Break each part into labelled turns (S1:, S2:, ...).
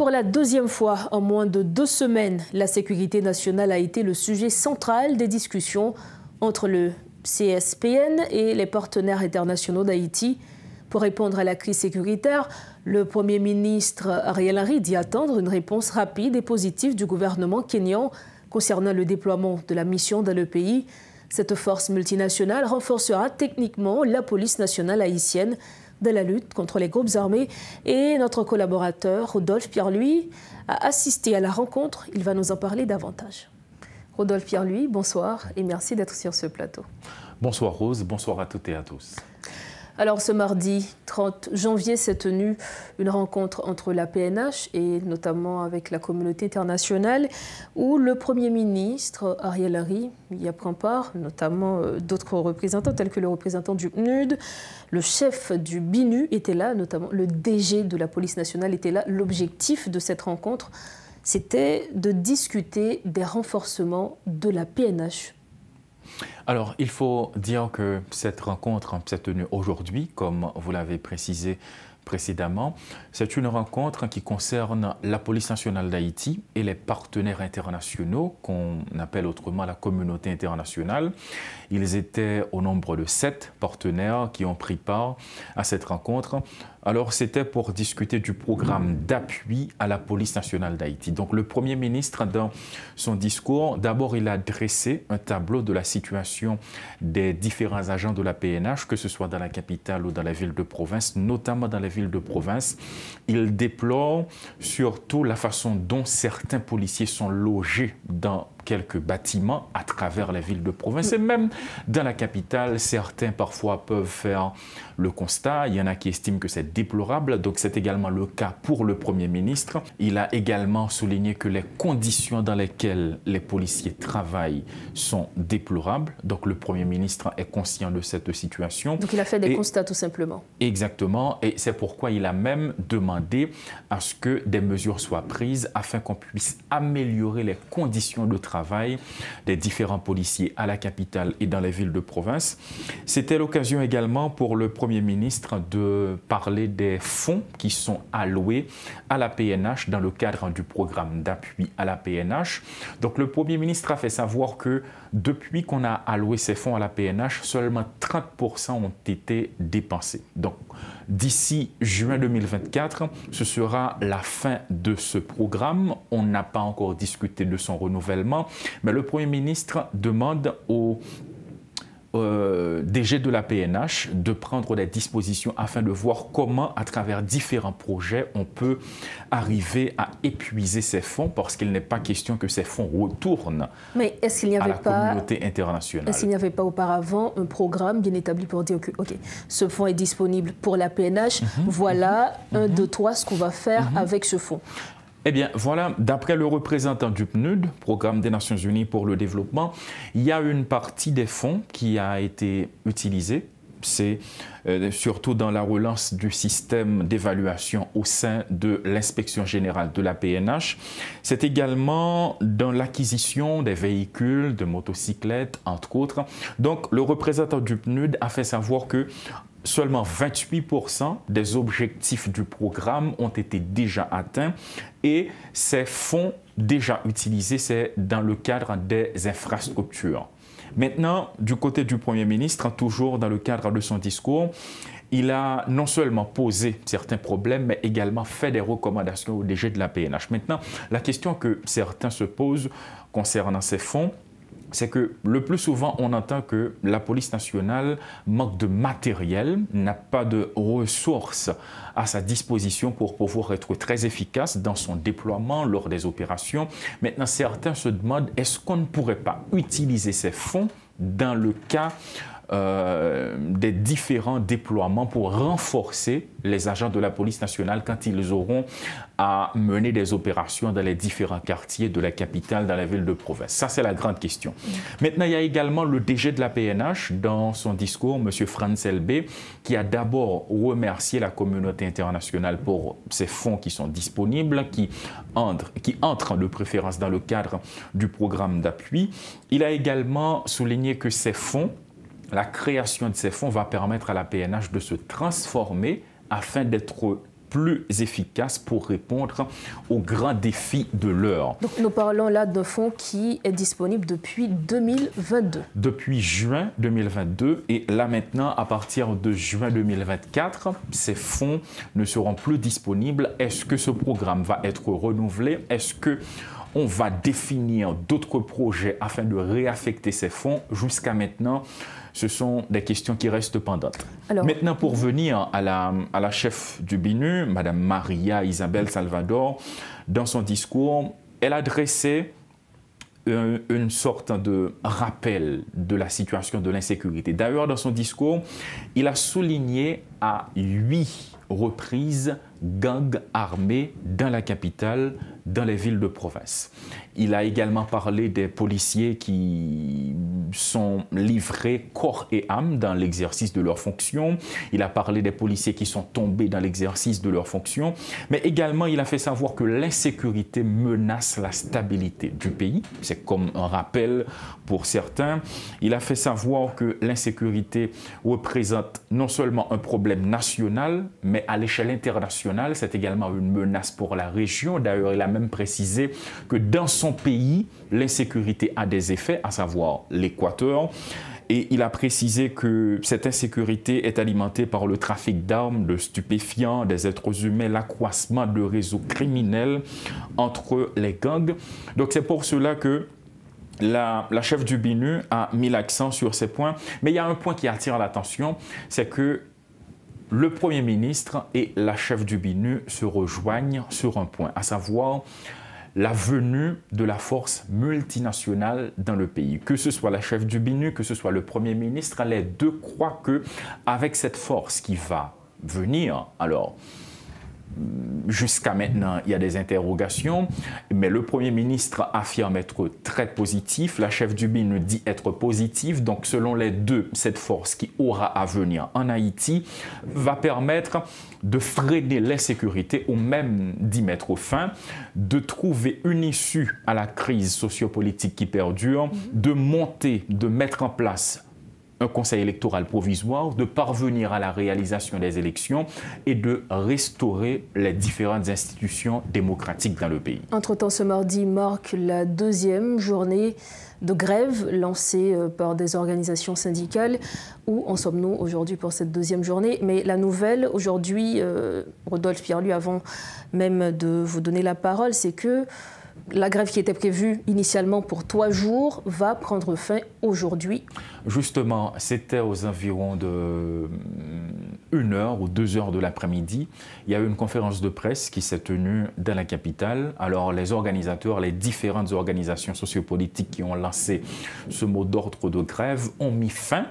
S1: Pour la deuxième fois en moins de 2 semaines, la sécurité nationale a été le sujet central des discussions entre le CSPN et les partenaires internationaux d'Haïti. Pour répondre à la crise sécuritaire, le Premier ministre Ariel Henry dit attendre une réponse rapide et positive du gouvernement kényan concernant le déploiement de la mission dans le pays. Cette force multinationale renforcera techniquement la police nationale haïtienne de la lutte contre les groupes armés. Et notre collaborateur Rodolphe Pierre-Louis a assisté à la rencontre. Il va nous en parler davantage. Rodolphe Pierre-Louis, bonsoir et merci d'être sur ce plateau.
S2: Bonsoir Rose, bonsoir à toutes et à tous.
S1: Alors ce mardi 30 janvier s'est tenue une rencontre entre la PNH et notamment avec la communauté internationale où le Premier ministre Ariel Henry y prend part, notamment d'autres représentants tels que le représentant du PNUD, le chef du BINU était là, notamment le DG de la police nationale était là. L'objectif de cette rencontre, c'était de discuter des renforcements de la PNH.
S2: Alors, il faut dire que cette rencontre s'est tenue aujourd'hui, comme vous l'avez précisé précédemment. C'est une rencontre qui concerne la police nationale d'Haïti et les partenaires internationaux, qu'on appelle autrement la communauté internationale. Ils étaient au nombre de 7 partenaires qui ont pris part à cette rencontre. Alors, c'était pour discuter du programme d'appui à la police nationale d'Haïti. Donc, le Premier ministre, dans son discours, d'abord, il a dressé un tableau de la situation des différents agents de la PNH, que ce soit dans la capitale ou dans les villes de province, notamment dans les villes de province. Il déplore surtout la façon dont certains policiers sont logés dans quelques bâtiments à travers les villes de province et même dans la capitale, certains parfois peuvent faire le constat, il y en a qui estiment que c'est déplorable, donc c'est également le cas pour le Premier ministre. Il a également souligné que les conditions dans lesquelles les policiers travaillent sont déplorables, donc le Premier ministre est conscient de cette situation.
S1: Donc il a fait des constats tout simplement.
S2: Exactement, et c'est pourquoi il a même demandé à ce que des mesures soient prises afin qu'on puisse améliorer les conditions de travail des différents policiers à la capitale et dans les villes de province. C'était l'occasion également pour le Premier ministre de parler des fonds qui sont alloués à la PNH dans le cadre du programme d'appui à la PNH. Donc le Premier ministre a fait savoir que depuis qu'on a alloué ces fonds à la PNH, seulement 30% ont été dépensés. Donc d'ici juin 2024, ce sera la fin de ce programme. On n'a pas encore discuté de son renouvellement, mais le Premier ministre demande au DG de la PNH de prendre des dispositions afin de voir comment, à travers différents projets, on peut arriver à épuiser ces fonds parce qu'il n'est pas question que ces fonds retournent à la communauté internationale.
S1: Est-ce qu'il n'y avait pas auparavant un programme bien établi pour dire que ok, ce fonds est disponible pour la PNH, voilà 1, 2, 3 ce qu'on va faire avec ce fonds?
S2: Eh bien, voilà, d'après le représentant du PNUD, Programme des Nations Unies pour le développement, il y a une partie des fonds qui a été utilisée. C'est surtout dans la relance du système d'évaluation au sein de l'inspection générale de la PNH. C'est également dans l'acquisition des véhicules, de motocyclettes, entre autres. Donc, le représentant du PNUD a fait savoir que seulement 28% des objectifs du programme ont été déjà atteints et ces fonds déjà utilisés, c'est dans le cadre des infrastructures. Maintenant, du côté du Premier ministre, toujours dans le cadre de son discours, il a non seulement posé certains problèmes, mais également fait des recommandations au DG de la PNH. Maintenant, la question que certains se posent concernant ces fonds, c'est que le plus souvent, on entend que la police nationale manque de matériel, n'a pas de ressources à sa disposition pour pouvoir être très efficace dans son déploiement lors des opérations. Maintenant, certains se demandent, est-ce qu'on ne pourrait pas utiliser ces fonds dans le cas des différents déploiements pour renforcer les agents de la police nationale quand ils auront à mener des opérations dans les différents quartiers de la capitale, dans la ville de province. Ça, c'est la grande question. Maintenant, il y a également le DG de la PNH dans son discours, M. Franz Elbé, qui a d'abord remercié la communauté internationale pour ces fonds qui sont disponibles, qui entrent de préférence dans le cadre du programme d'appui. Il a également souligné que ces fonds, la création de ces fonds va permettre à la PNH de se transformer afin d'être plus efficace pour répondre aux grands défis de l'heure.
S1: Donc nous parlons là d'un fonds qui est disponible depuis 2022.
S2: Depuis juin 2022 et là maintenant, à partir de juin 2024, ces fonds ne seront plus disponibles. Est-ce que ce programme va être renouvelé? Est-ce qu'on va définir d'autres projets afin de réaffecter ces fonds? Jusqu'à maintenant, ce sont des questions qui restent pendantes. Alors, maintenant, pour venir à la chef du BINU, Mme Maria Isabel Salvador, dans son discours, elle a dressé une sorte de rappel de la situation de l'insécurité. D'ailleurs, dans son discours, il a souligné à 8 reprises gangs armés dans la capitale, dans les villes de province. Il a également parlé des policiers qui sont livrés corps et âme dans l'exercice de leurs fonctions. Il a parlé des policiers qui sont tombés dans l'exercice de leurs fonctions. Mais également, il a fait savoir que l'insécurité menace la stabilité du pays. C'est comme un rappel pour certains. Il a fait savoir que l'insécurité représente non seulement un problème national, mais à l'échelle internationale, c'est également une menace pour la région. D'ailleurs, il a même précisé que dans son pays, l'insécurité a des effets, à savoir l'Équateur. Et il a précisé que cette insécurité est alimentée par le trafic d'armes, de stupéfiants, des êtres humains, l'accroissement de réseaux criminels entre les gangs. Donc c'est pour cela que la chef du BINU a mis l'accent sur ces points. Mais il y a un point qui attire l'attention, c'est que le Premier ministre et la chef du BINU se rejoignent sur un point, à savoir la venue de la force multinationale dans le pays. Que ce soit la chef du BINU, que ce soit le Premier ministre, les deux croient qu'avec cette force qui va venir, alors jusqu'à maintenant, il y a des interrogations, mais le Premier ministre affirme être très positif, la chef du BINU dit être positive, donc selon les deux, cette force qui aura à venir en Haïti va permettre de freiner l'insécurité ou même d'y mettre fin, de trouver une issue à la crise sociopolitique qui perdure, de monter, de mettre en place un conseil électoral provisoire, de parvenir à la réalisation des élections et de restaurer les différentes institutions démocratiques dans le pays.
S1: Entre-temps, ce mardi marque la deuxième journée de grève lancée par des organisations syndicales. Où en sommes-nous aujourd'hui pour cette deuxième journée? Mais la nouvelle aujourd'hui, Rodolphe Pierlu, avant même de vous donner la parole, c'est que la grève qui était prévue initialement pour 3 jours va prendre fin aujourd'hui.
S2: Justement, c'était aux environs de 1h ou 2h de l'après-midi. Il y a eu une conférence de presse qui s'est tenue dans la capitale. Alors, les organisateurs, les différentes organisations sociopolitiques qui ont lancé ce mot d'ordre de grève ont mis fin.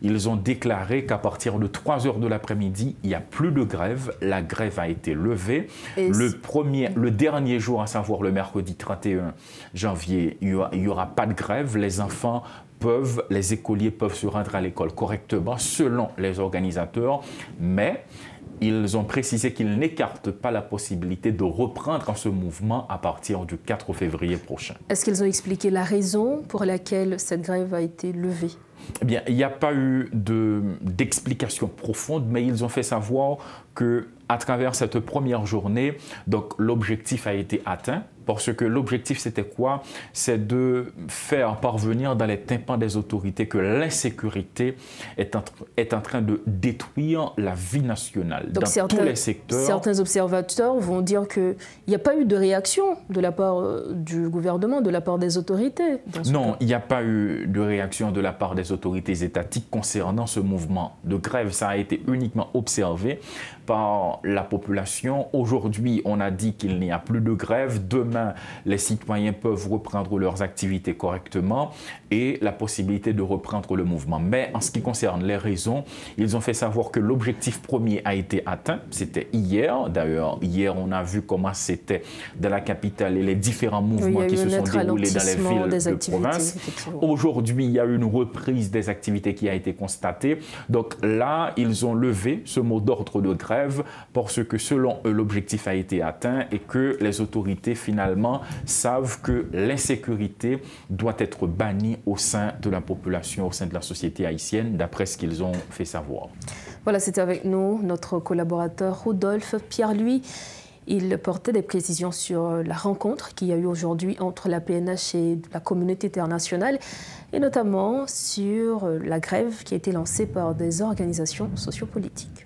S2: Ils ont déclaré qu'à partir de 3h de l'après-midi, il n'y a plus de grève. La grève a été levée. Le dernier jour, à savoir le mercredi 31 janvier, il n'y aura pas de grève. Les enfants les écoliers peuvent se rendre à l'école correctement selon les organisateurs, mais ils ont précisé qu'ils n'écartent pas la possibilité de reprendre ce mouvement à partir du 4 février prochain.
S1: Est-ce qu'ils ont expliqué la raison pour laquelle cette grève a été levée?
S2: Eh bien, il n'y a pas eu d'explication profonde, mais ils ont fait savoir qu'à travers cette première journée, donc l'objectif a été atteint. Parce que l'objectif, c'était quoi? C'est de faire parvenir dans les tympans des autorités que l'insécurité est en train de détruire la vie nationale.
S1: Donc
S2: dans tous les secteurs.
S1: Certains observateurs vont dire qu'il n'y a pas eu de réaction de la part du gouvernement, de la part des autorités.
S2: Non, il n'y a pas eu de réaction de la part des autorités étatiques concernant ce mouvement de grève. Ça a été uniquement observé par la population. Aujourd'hui, on a dit qu'il n'y a plus de grève. Demain, les citoyens peuvent reprendre leurs activités correctement et la possibilité de reprendre le mouvement. Mais en ce qui concerne les raisons, ils ont fait savoir que l'objectif premier a été atteint. C'était hier. D'ailleurs, hier, on a vu comment c'était dans la capitale et les différents mouvements qui se sont déroulés dans les villes de province. Aujourd'hui, il y a eu une reprise des activités qui a été constatée. Donc là, ils ont levé ce mot d'ordre de grève parce que selon eux, l'objectif a été atteint et que les autorités finalement finalement savent que l'insécurité doit être bannie au sein de la population, au sein de la société haïtienne, d'après ce qu'ils ont fait savoir.
S1: Voilà, c'était avec nous notre collaborateur Rodolphe Pierre-Louis. Il portait des précisions sur la rencontre qu'il y a eu aujourd'hui entre la PNH et la communauté internationale, et notamment sur la grève qui a été lancée par des organisations sociopolitiques.